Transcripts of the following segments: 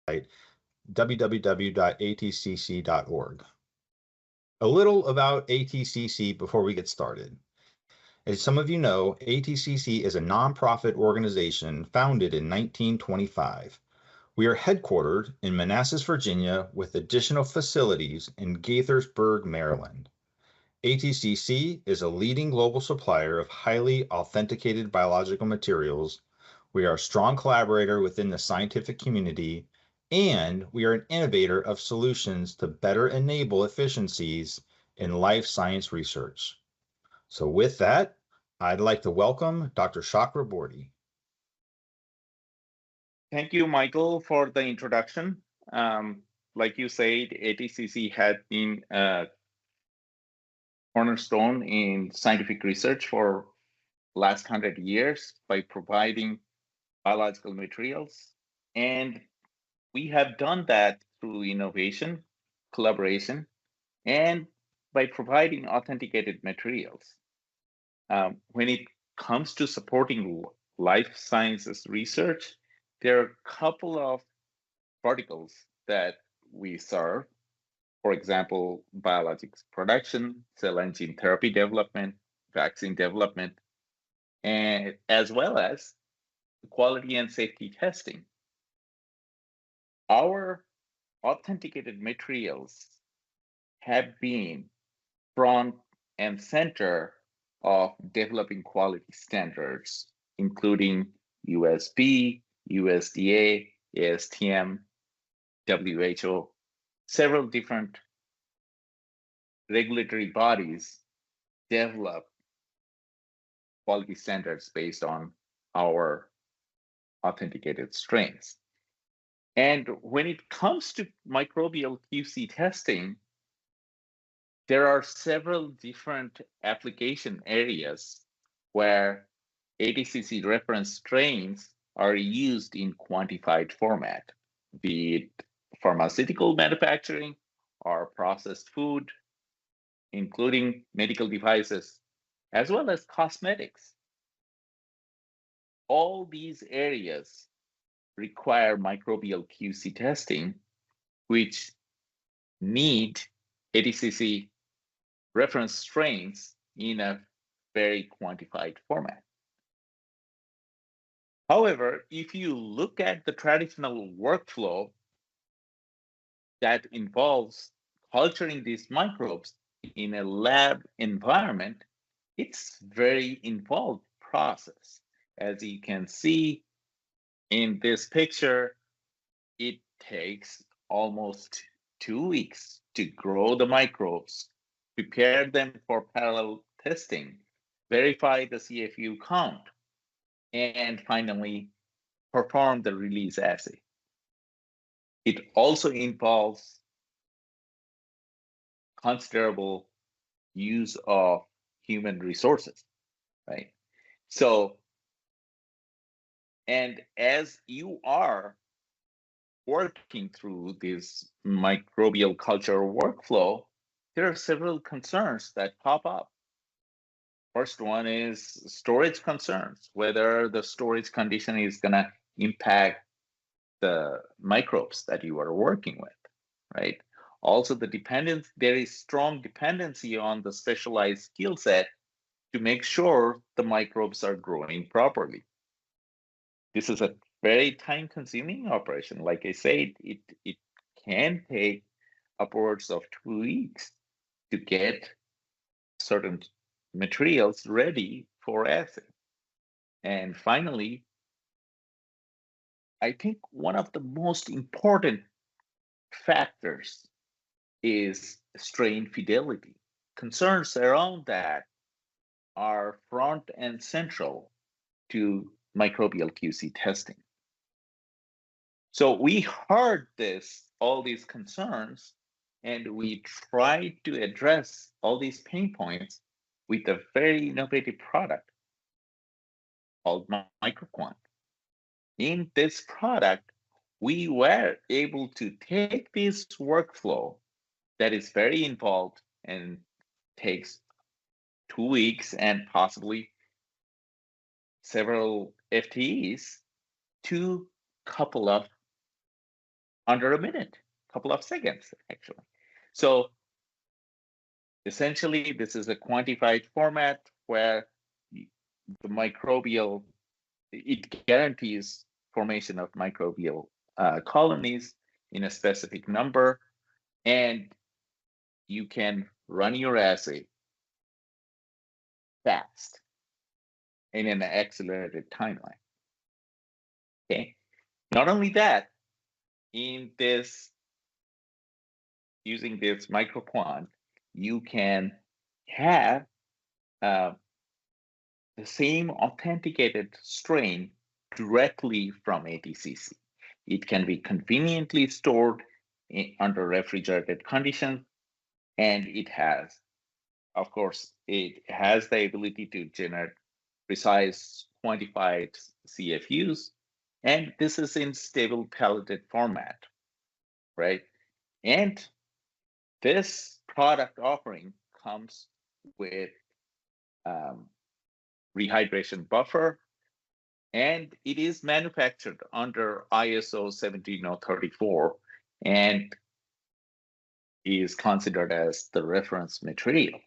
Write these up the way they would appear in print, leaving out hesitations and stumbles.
www.atcc.org. A little about ATCC before we get started. As some of you know, ATCC is a nonprofit organization founded in 1925. We are headquartered in Manassas, Virginia, with additional facilities in Gaithersburg, Maryland. ATCC is a leading global supplier of highly authenticated biological materials. We are a strong collaborator within the scientific community, and we are an innovator of solutions to better enable efficiencies in life science research. So with that, I'd like to welcome Dr. Chakraborty. Thank you, Michael, for the introduction. Like you said, ATCC had been a cornerstone in scientific research for last 100 years by providing biological materials. And we have done that through innovation, collaboration, and by providing authenticated materials. When it comes to supporting life sciences research, there are a couple of verticals that we serve. For example, biologics production, cell and gene therapy development, vaccine development, and as well as quality and safety testing. Our authenticated materials have been front and center of developing quality standards, including USB, USDA, ASTM, WHO, several different regulatory bodies develop quality standards based on our authenticated strains. And when it comes to microbial QC testing, there are several different application areas where ATCC reference strains are used in quantified format, be it pharmaceutical manufacturing or processed food, including medical devices, as well as cosmetics. All these areas require microbial QC testing, which need ATCC reference strains in a very quantified format. However, if you look at the traditional workflow that involves culturing these microbes in a lab environment, it's very involved process. As you can see in this picture, it takes almost 2 weeks to grow the microbes, prepare them for parallel testing, verify the CFU count, and finally perform the release assay. It also involves considerable use of human resources, right? So, and as you are working through this microbial culture workflow, there are several concerns that pop up. First one is storage concerns, whether the storage condition is going to impact the microbes that you are working with, right? Also, there is strong dependency on the specialized skill set to make sure the microbes are growing properly. This is a very time-consuming operation. Like I said, it can take upwards of 2 weeks to get certain materials ready for assay. And finally, I think one of the most important factors is strain fidelity. Concerns around that are front and central to microbial QC testing. So we heard all these concerns, and we tried to address all these pain points with a very innovative product called Microkvant. In this product, we were able to take this workflow that is very involved and takes 2 weeks and possibly several FTEs to a couple of under a minute, a couple of seconds, actually. So essentially, this is a quantified format where the microbial, it guarantees formation of microbial colonies in a specific number, and you can run your assay fast and in an accelerated timeline. Okay. Not only that, in this, using this microquant, you can have the same authenticated strain directly from ATCC. It can be conveniently stored under refrigerated conditions, and it has, of course, it has the ability to generate precise quantified CFUs, and this is in stable pelleted format, right? And this product offering comes with rehydration buffer, and it is manufactured under ISO 17034 and is considered as the reference material,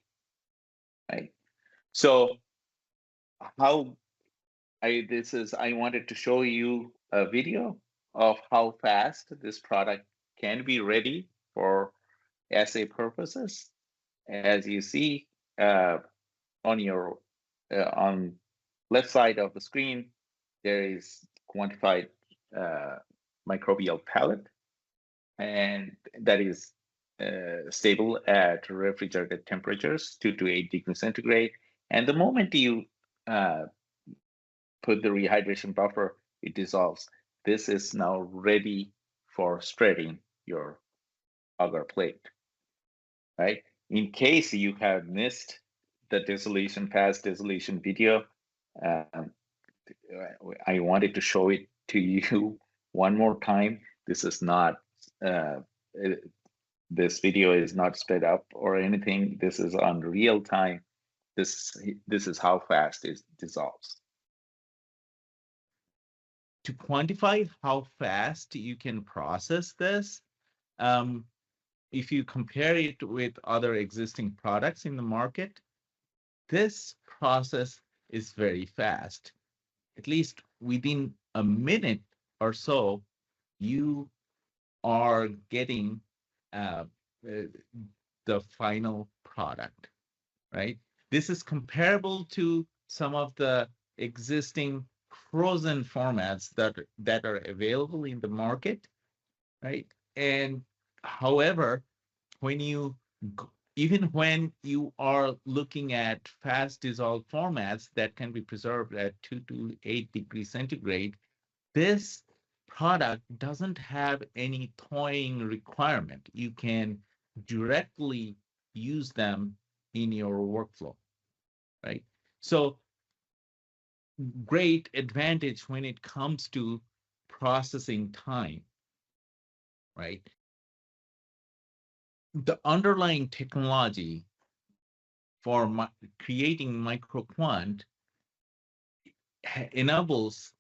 right? So how I wanted to show you a video of how fast this product can be ready for assay purposes. As you see on your on left side of the screen, there is quantified microbial pellet, and that is stable at refrigerated temperatures, 2 to 8 degrees centigrade. And the moment you put the rehydration buffer, it dissolves. This is now ready for spreading your agar plate, right? In case you have missed the fast dissolution video, I wanted to show it to you one more time. This is not, this video is not sped up or anything. This is on real time. This is how fast it dissolves. To quantify how fast you can process this, if you compare it with other existing products in the market, this process is very fast. At least within a minute or so, you are getting the final product, right? This is comparable to some of the existing frozen formats that are available in the market, right? And however, even when you are looking at fast dissolved formats that can be preserved at 2 to 8 degrees centigrade, this product doesn't have any thawing requirement. You can directly use them in your workflow, right? So great advantage when it comes to processing time, right? The underlying technology for creating microquant enables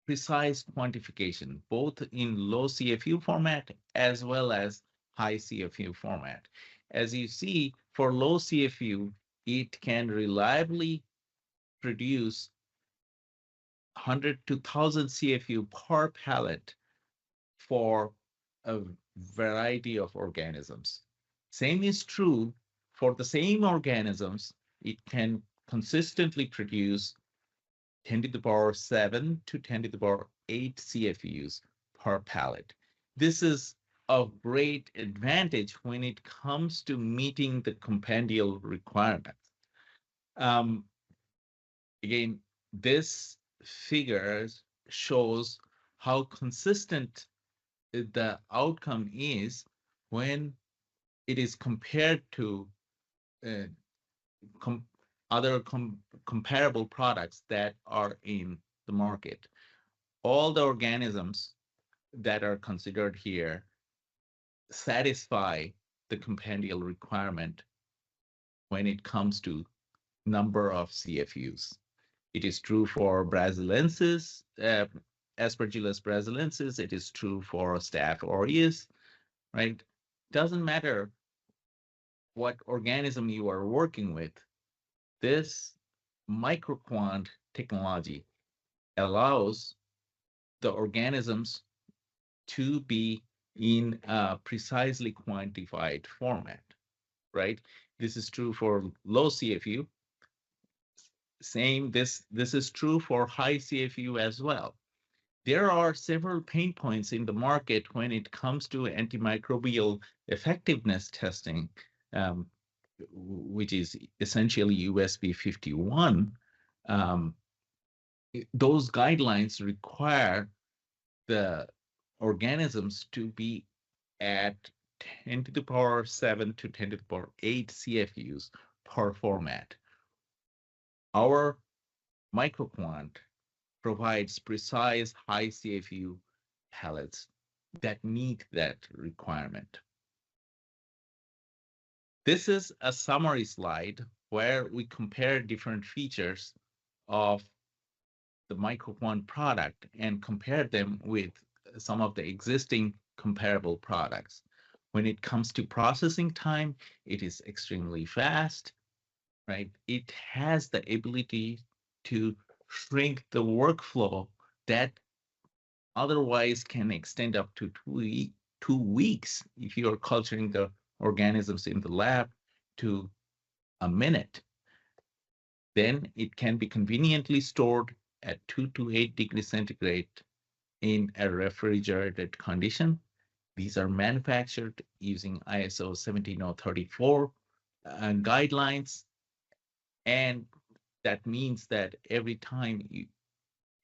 precise quantification, both in low CFU format as well as high CFU format. As you see, for low CFU, it can reliably produce 100 to 1,000 CFU per pellet for a variety of organisms. Same is true for the same organisms. It can consistently produce 10 to the power 7 to 10 to the power 8 CFUs per pellet. This is of great advantage when it comes to meeting the compendial requirements. Again, this figure shows how consistent the outcome is when it is compared to other comparable products that are in the market. All the organisms that are considered here satisfy the compendial requirement when it comes to number of CFUs. It is true for Braziliensis, Aspergillus brasilensis, it is true for Staph aureus, right? Doesn't matter what organism you are working with, this microquant technology allows the organisms to be in a precisely quantified format, right? This is true for low CFU. Same, this is true for high CFU as well. There are several pain points in the market when it comes to antimicrobial effectiveness testing, which is essentially USB 51. Those guidelines require the organisms to be at 10 to the power 7 to 10 to the power 8 CFUs per format. Our microquant provides precise high CFU pellets that meet that requirement. This is a summary slide where we compare different features of the microquant product and compare them with some of the existing comparable products. When it comes to processing time, it is extremely fast, right? It has the ability to shrink the workflow that otherwise can extend up to 2 weeks if you are culturing the organisms in the lab to a minute. Then it can be conveniently stored at 2 to 8 degrees centigrade in a refrigerated condition. These are manufactured using ISO 17034 guidelines. And that means that every time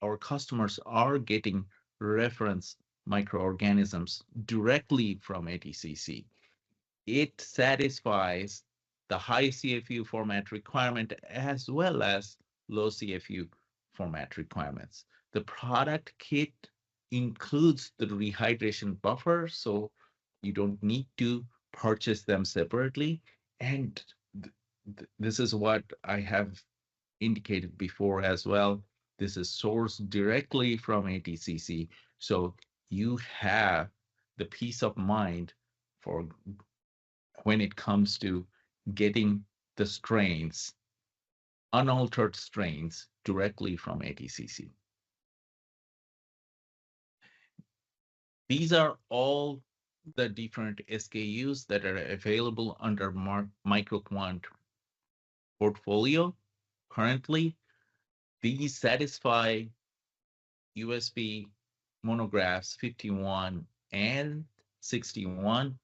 our customers are getting reference microorganisms directly from ATCC, it satisfies the high CFU format requirement as well as low CFU format requirements. The product kit includes the rehydration buffer, so you don't need to purchase them separately. And this is what I have indicated before as well. This is sourced directly from ATCC, so you have the peace of mind for when it comes to getting the strains, unaltered strains, directly from ATCC. These are all the different SKUs that are available under Microquant portfolio. Currently, these satisfy USB monographs 51 and 61.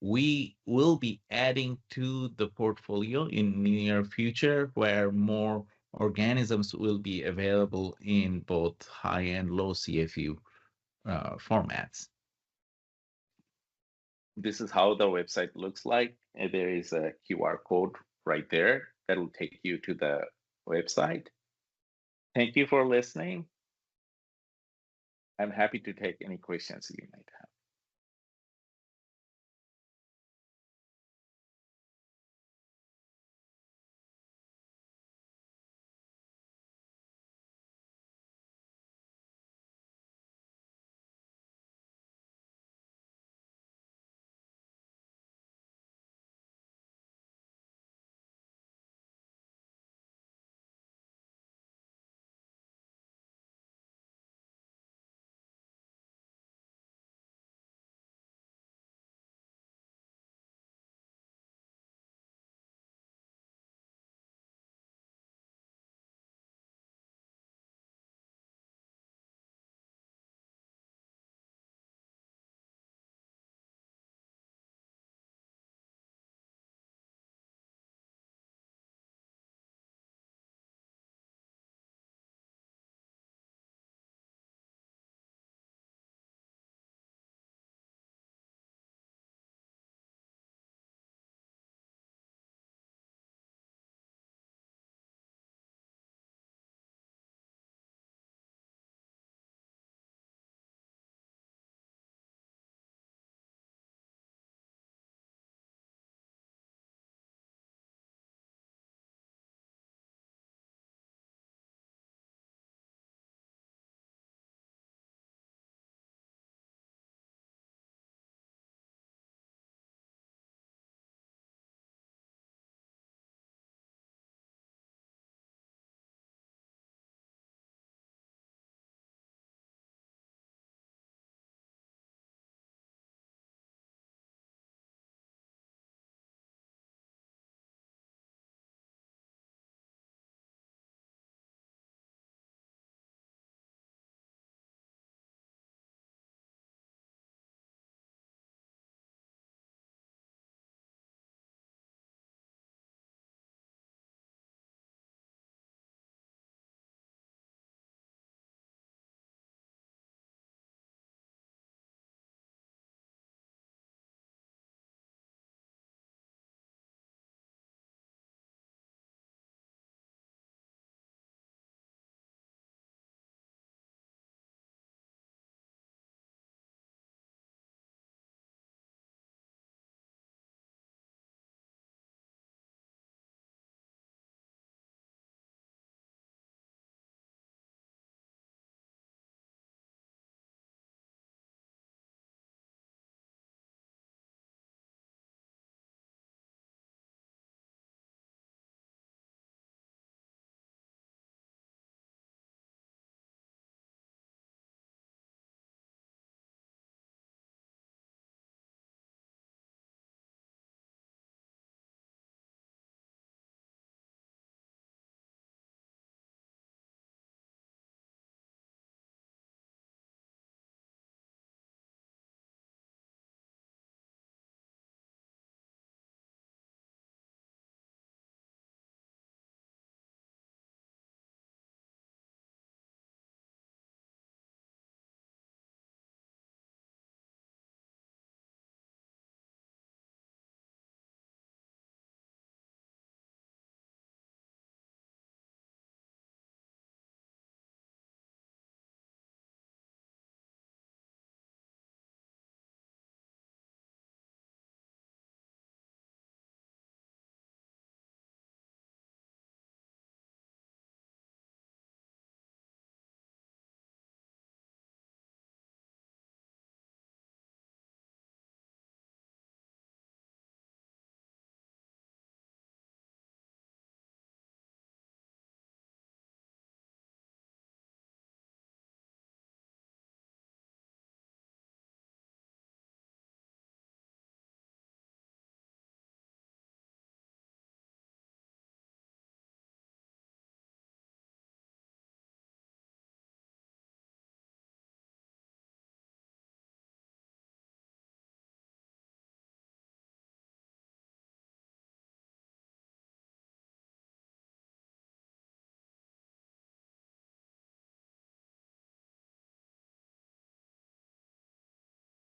We will be adding to the portfolio in near future where more organisms will be available in both high and low CFU formats. This is how the website looks like. There is a QR code right there that will take you to the website. Thank you for listening. I'm happy to take any questions you may